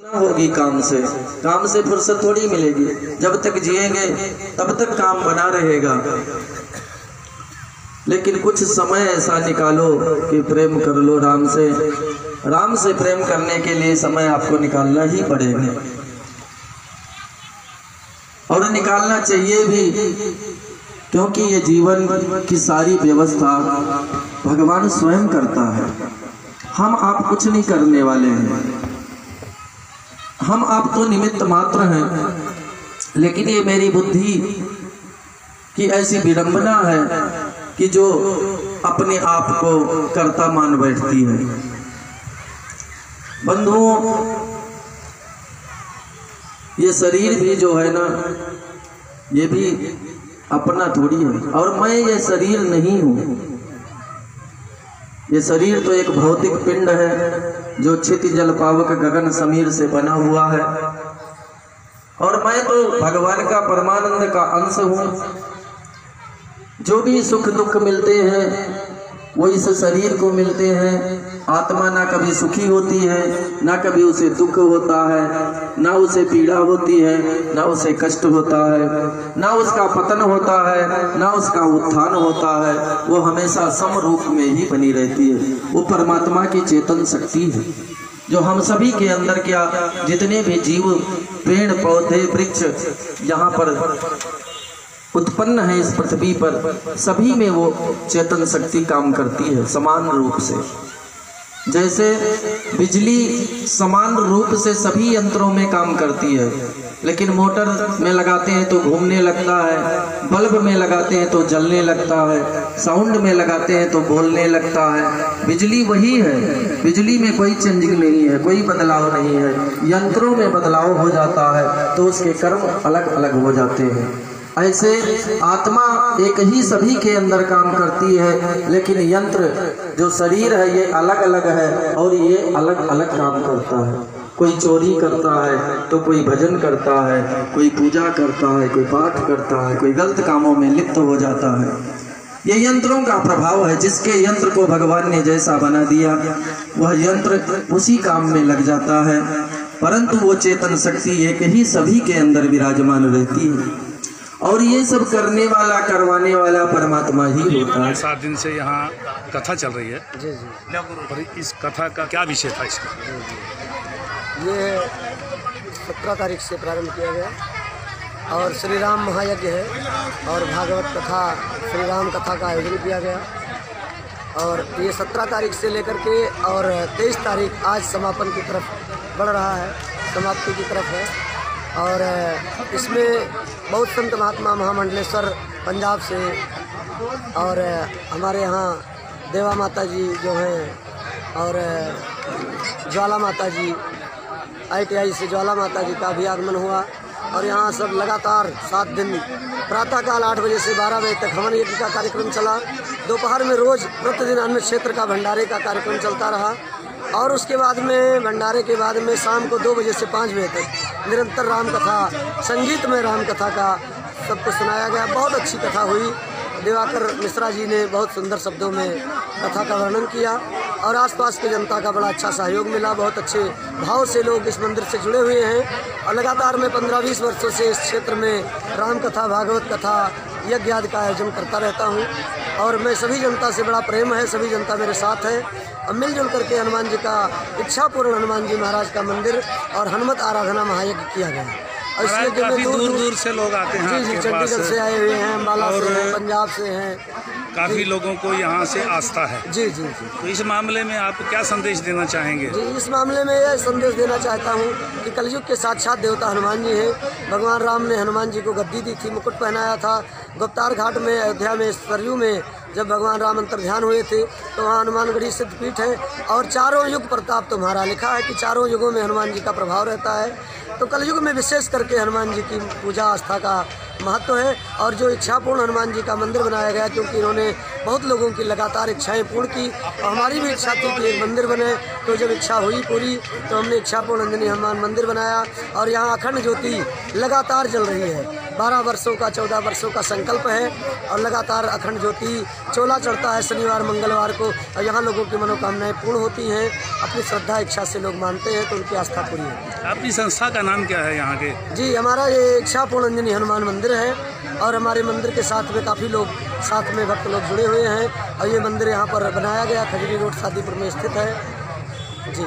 ना होगी काम से फुर्सत थोड़ी मिलेगी। जब तक जिएंगे तब तक काम बना रहेगा। लेकिन कुछ समय ऐसा निकालो कि प्रेम कर लो राम से। राम से प्रेम करने के लिए समय आपको निकालना ही पड़ेगा और निकालना चाहिए भी, क्योंकि ये जीवन की सारी व्यवस्था भगवान स्वयं करता है। हम आप कुछ नहीं करने वाले हैं, हम आप तो निमित्त मात्र हैं। लेकिन ये मेरी बुद्धि की ऐसी विडंबना है कि जो अपने आप को कर्ता मान बैठती है। बंधुओं, ये शरीर भी जो है ना, ये भी अपना थोड़ी है और मैं ये शरीर नहीं हूँ। ये शरीर तो एक भौतिक पिंड है जो क्षितिज जल पावक गगन समीर से बना हुआ है और मैं तो भगवान का परमानंद का अंश हूँ। जो भी सुख दुख मिलते हैं वो इस शरीर को मिलते हैं। आत्मा ना कभी सुखी होती है, ना कभी उसे दुख होता है, ना उसे पीड़ा होती है, ना उसे कष्ट होता है, ना उसका पतन होता है, ना उसका उत्थान होता है। वो हमेशा सम रूप में ही बनी रहती है। वो परमात्मा की चेतन शक्ति है जो हम सभी के अंदर, क्या जितने भी जीव पेड़ पौधे वृक्ष यहाँ पर उत्पन्न है इस पृथ्वी पर, सभी में वो चेतन शक्ति काम करती है समान रूप से। जैसे बिजली समान रूप से सभी यंत्रों में काम करती है, लेकिन मोटर में लगाते हैं तो घूमने लगता है, बल्ब में लगाते हैं तो जलने लगता है, साउंड में लगाते हैं तो बोलने लगता है। बिजली वही है, बिजली में कोई चेंजिंग नहीं है, कोई बदलाव नहीं है। यंत्रों में बदलाव हो जाता है तो उसके कर्म अलग अलग हो जाते हैं। ऐसे आत्मा एक ही सभी के अंदर काम करती है, लेकिन यंत्र जो शरीर है ये अलग अलग है और ये अलग अलग काम करता है। कोई चोरी करता है तो कोई भजन करता है, कोई पूजा करता है, कोई पाठ करता है, कोई गलत कामों में लिप्त हो जाता है। ये यंत्रों का प्रभाव है। जिसके यंत्र को भगवान ने जैसा बना दिया वह यंत्र उसी काम में लग जाता है, परंतु वो चेतन शक्ति एक ही सभी के अंदर विराजमान रहती है और ये सब करने वाला करवाने वाला परमात्मा ही होता है। 7 दिन से यहाँ कथा चल रही है जी जी। और इस कथा का क्या विषय था इसका? ये 17 तारीख से प्रारंभ किया गया और श्री राम महायज्ञ है और भागवत कथा श्री राम कथा का आयोजन किया गया और ये 17 तारीख से लेकर के और 23 तारीख आज समापन की तरफ बढ़ रहा है, समाप्ति की तरफ है। और इसमें बहुत संत महात्मा महामंडलेश्वर पंजाब से और हमारे यहाँ देवा माता जी जो हैं और ज्वाला माता जी, ITI से ज्वाला माता जी का भी आगमन हुआ और यहाँ सब लगातार 7 दिन प्रातःकाल 8 बजे से 12 बजे तक हवन यज्ञ का कार्यक्रम चला। दोपहर में रोज़ प्रतिदिन अन्न क्षेत्र का भंडारे का कार्यक्रम चलता रहा और उसके बाद में भंडारे के बाद में शाम को 2 बजे से 5 बजे तक निरंतर राम कथा, संगीत में राम कथा का सबको सुनाया गया। बहुत अच्छी कथा हुई। दिवाकर मिश्रा जी ने बहुत सुंदर शब्दों में कथा का वर्णन किया और आसपास की जनता का बड़ा अच्छा सहयोग मिला। बहुत अच्छे भाव से लोग इस मंदिर से जुड़े हुए हैं और लगातार मैं 15-20 वर्षों से इस क्षेत्र में राम कथा, भागवत कथा, यज्ञ आदि का आयोजन करता रहता हूँ और मैं सभी जनता से बड़ा प्रेम है, सभी जनता मेरे साथ है और मिलजुल करके हनुमान जी का इच्छा पूर्ण हनुमान जी महाराज का मंदिर और हनुमत आराधना महायज्ञ किया गया। और इसलिए काफी दूर दूर से लोग आते हैं। जी जी, चंडीगढ़ से आए हुए हैं, अम्बाला से हैं, पंजाब से हैं, काफी लोगों को यहाँ से आस्था है। जी जी जी। तो इस मामले में आप क्या संदेश देना चाहेंगे? जी, इस मामले में यह संदेश देना चाहता हूँ कि कलयुग के साक्षात देवता हनुमान जी हैं। भगवान राम ने हनुमान जी को गद्दी दी थी, मुकुट पहनाया था। गुप्तार घाट में अयोध्या में सरयू में जब भगवान राम अंतर्ध्यान हुए थे तो वहाँ हनुमानगढ़ी सिद्ध पीठ है और चारों युग प्रताप तुम्हारा लिखा है कि चारों युगों में हनुमान जी का प्रभाव रहता है। तो कलयुग में विशेष करके हनुमान जी की पूजा आस्था का महत्व है और जो इच्छापूर्ण हनुमान जी का मंदिर बनाया गया, क्योंकि इन्होंने बहुत लोगों की लगातार इच्छाएं पूर्ण की और हमारी भी इच्छा थी कि एक मंदिर बने। तो जब इच्छा हुई पूरी तो हमने इच्छा पूर्ण अंजनी हनुमान मंदिर बनाया और यहाँ अखंड ज्योति लगातार जल रही है। 12 वर्षों का 14 वर्षों का संकल्प है और लगातार अखंड ज्योति चोला चढ़ता है शनिवार मंगलवार को और यहाँ लोगों की मनोकामनाएं पूर्ण होती हैं। अपनी श्रद्धा इच्छा से लोग मानते हैं तो उनकी आस्था पूरी होती है। आपकी संस्था का नाम क्या है यहाँ के? जी, हमारा ये इच्छा पूर्ण अंजनी हनुमान मंदिर है और हमारे मंदिर के साथ में काफ़ी लोग साथ में भक्त लोग जुड़े हुए हैं और ये मंदिर यहाँ पर बनाया गया खजूरी रोड शादीपुर में स्थित है। जी।